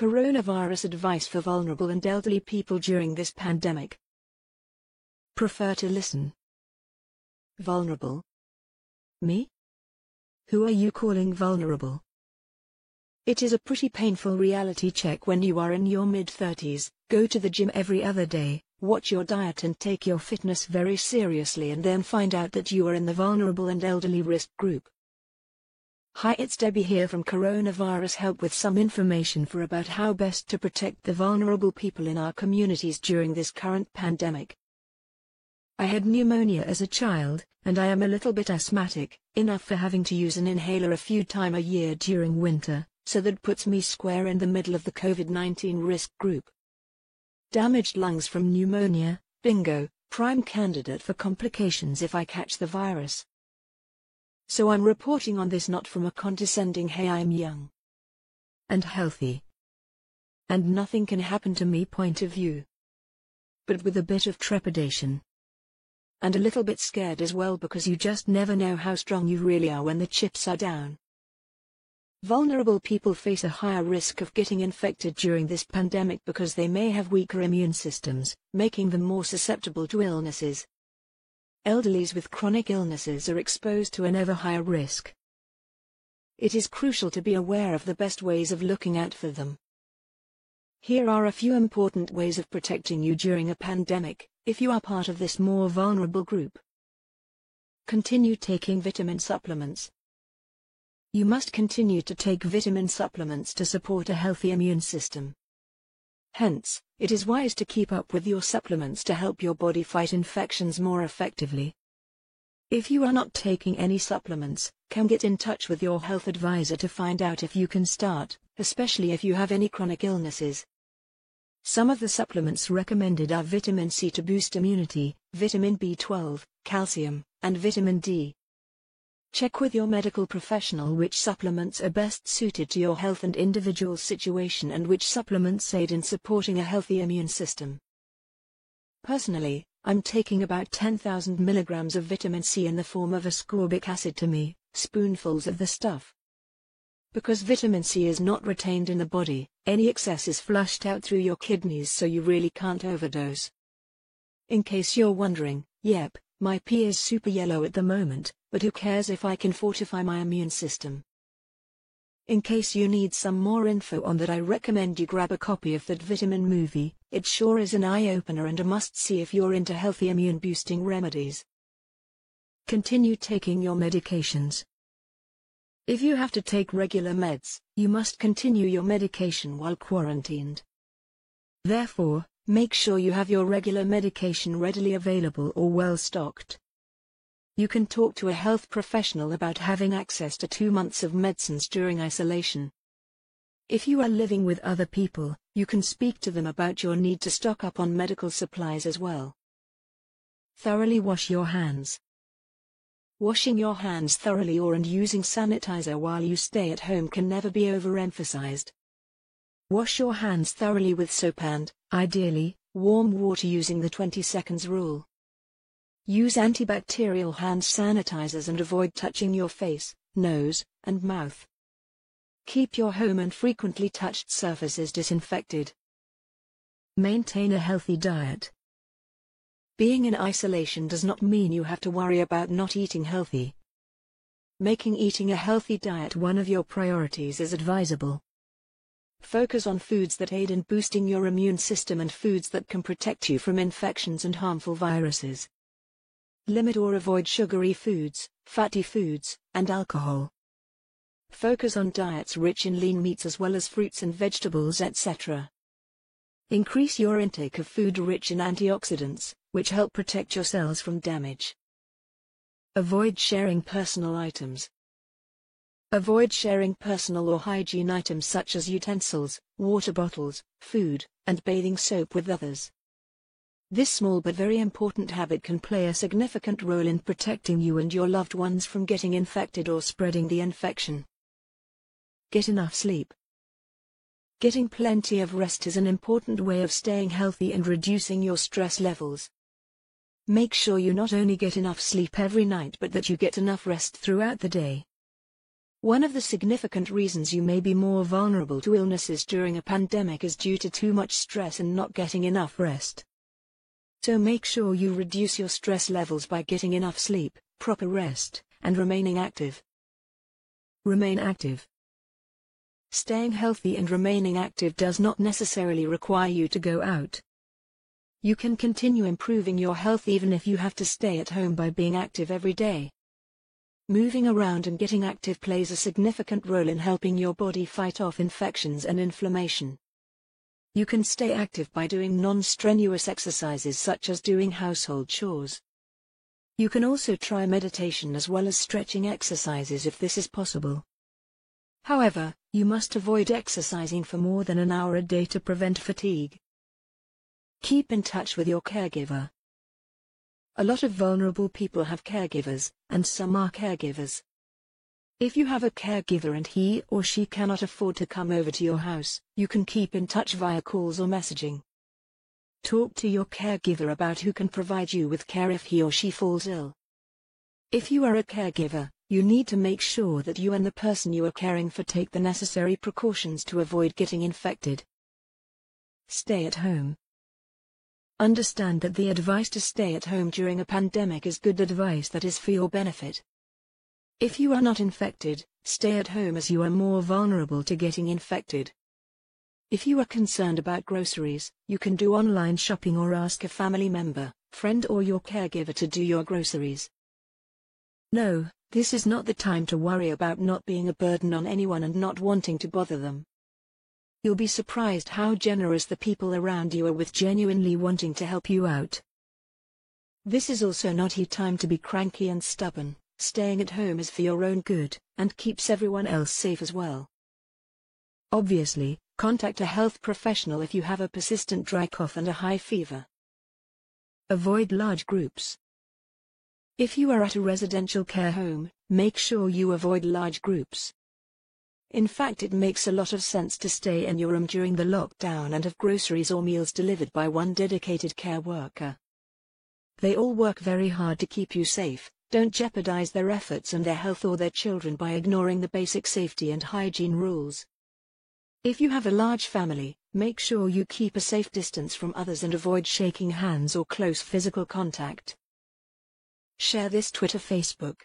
Coronavirus advice for vulnerable and elderly people during this pandemic. Prefer to listen. Vulnerable? Me? Who are you calling vulnerable? It is a pretty painful reality check when you are in your mid-30s, go to the gym every other day, watch your diet and take your fitness very seriously, and then find out that you are in the vulnerable and elderly risk group. Hi, it's Debbie here from Coronavirus Help with some information about how best to protect the vulnerable people in our communities during this current pandemic. I had pneumonia as a child, and I am a little bit asthmatic, enough for having to use an inhaler a few times a year during winter, so that puts me square in the middle of the COVID-19 risk group. Damaged lungs from pneumonia, bingo, prime candidate for complications if I catch the virus. So I'm reporting on this not from a condescending "hey, I'm young and healthy and nothing can happen to me" point of view, but with a bit of trepidation. And a little bit scared as well, because you just never know how strong you really are when the chips are down. Vulnerable people face a higher risk of getting infected during this pandemic because they may have weaker immune systems, making them more susceptible to illnesses. Elderlies with chronic illnesses are exposed to an ever higher risk. It is crucial to be aware of the best ways of looking out for them. Here are a few important ways of protecting you during a pandemic, if you are part of this more vulnerable group. Continue taking vitamin supplements. You must continue to take vitamin supplements to support a healthy immune system. Hence, it is wise to keep up with your supplements to help your body fight infections more effectively. If you are not taking any supplements, come get in touch with your health advisor to find out if you can start, especially if you have any chronic illnesses. Some of the supplements recommended are vitamin C to boost immunity, vitamin B12, calcium, and vitamin D. Check with your medical professional which supplements are best suited to your health and individual situation, and which supplements aid in supporting a healthy immune system. Personally, I'm taking about 10,000 milligrams of vitamin C in the form of ascorbic acid to me, spoonfuls of the stuff. Because vitamin C is not retained in the body, any excess is flushed out through your kidneys, so you really can't overdose. In case you're wondering, yep, my pee is super yellow at the moment, but who cares if I can fortify my immune system? In case you need some more info on that, I recommend you grab a copy of that vitamin movie. It sure is an eye-opener and a must-see if you're into healthy immune-boosting remedies. Continue taking your medications. If you have to take regular meds, you must continue your medication while quarantined. Therefore, make sure you have your regular medication readily available or well stocked. You can talk to a health professional about having access to 2 months of medicines during isolation. If you are living with other people, you can speak to them about your need to stock up on medical supplies as well. Thoroughly wash your hands. Washing your hands thoroughly and using sanitizer while you stay at home can never be overemphasized. Wash your hands thoroughly with soap and, ideally, warm water using the 20 seconds rule. Use antibacterial hand sanitizers and avoid touching your face, nose, and mouth. Keep your home and frequently touched surfaces disinfected. Maintain a healthy diet. Being in isolation does not mean you have to worry about not eating healthy. Making eating a healthy diet one of your priorities is advisable. Focus on foods that aid in boosting your immune system and foods that can protect you from infections and harmful viruses. Limit or avoid sugary foods, fatty foods, and alcohol. Focus on diets rich in lean meats as well as fruits and vegetables, etc. Increase your intake of food rich in antioxidants, which help protect your cells from damage. Avoid sharing personal items. Avoid sharing personal or hygiene items such as utensils, water bottles, food, and bathing soap with others. This small but very important habit can play a significant role in protecting you and your loved ones from getting infected or spreading the infection. Get enough sleep. Getting plenty of rest is an important way of staying healthy and reducing your stress levels. Make sure you not only get enough sleep every night but that you get enough rest throughout the day. One of the significant reasons you may be more vulnerable to illnesses during a pandemic is due to too much stress and not getting enough rest. So make sure you reduce your stress levels by getting enough sleep, proper rest, and remaining active. Remain active. Staying healthy and remaining active does not necessarily require you to go out. You can continue improving your health even if you have to stay at home by being active every day. Moving around and getting active plays a significant role in helping your body fight off infections and inflammation. You can stay active by doing non-strenuous exercises such as doing household chores. You can also try meditation as well as stretching exercises if this is possible. However, you must avoid exercising for more than an hour a day to prevent fatigue. Keep in touch with your caregiver. A lot of vulnerable people have caregivers, and some are caregivers. If you have a caregiver and he or she cannot afford to come over to your house, you can keep in touch via calls or messaging. Talk to your caregiver about who can provide you with care if he or she falls ill. If you are a caregiver, you need to make sure that you and the person you are caring for take the necessary precautions to avoid getting infected. Stay at home. Understand that the advice to stay at home during a pandemic is good advice that is for your benefit. If you are not infected, stay at home as you are more vulnerable to getting infected. If you are concerned about groceries, you can do online shopping or ask a family member, friend or your caregiver to do your groceries. No, this is not the time to worry about not being a burden on anyone and not wanting to bother them. You'll be surprised how generous the people around you are with genuinely wanting to help you out. This is also not a time to be cranky and stubborn. Staying at home is for your own good, and keeps everyone else safe as well. Obviously, contact a health professional if you have a persistent dry cough and a high fever. Avoid large groups. If you are at a residential care home, make sure you avoid large groups. In fact, it makes a lot of sense to stay in your room during the lockdown and have groceries or meals delivered by one dedicated care worker. They all work very hard to keep you safe. Don't jeopardize their efforts and their health or their children by ignoring the basic safety and hygiene rules. If you have a large family, make sure you keep a safe distance from others and avoid shaking hands or close physical contact. Share this Twitter, Facebook,